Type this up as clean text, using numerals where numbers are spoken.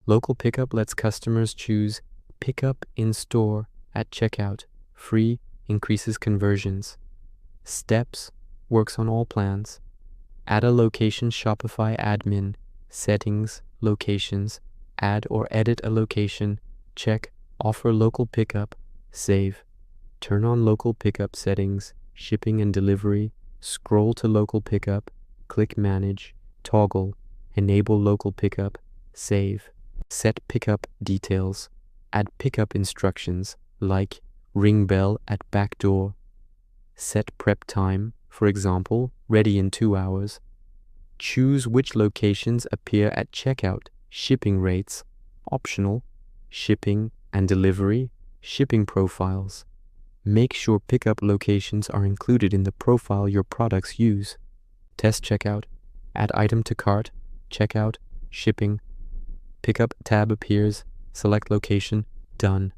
Local pickup lets customers choose pickup in store at checkout. Free increases conversions. Steps works on all plans. Add a location Shopify admin. Settings, locations. Add or edit a location. Check offer local pickup. Save. Turn on local pickup settings. Shipping and delivery. Scroll to local pickup. Click manage. Toggle. Enable local pickup. Save. Set pickup details. Add pickup instructions like ring bell at back door. Set prep time, for example, ready in 2 hours. Choose which locations appear at checkout. Shipping rates, optional. Shipping and delivery, shipping profiles. Make sure pickup locations are included in the profile your products use. Test checkout. Add item to cart. Checkout. Shipping. Pickup tab appears. Select location. Done.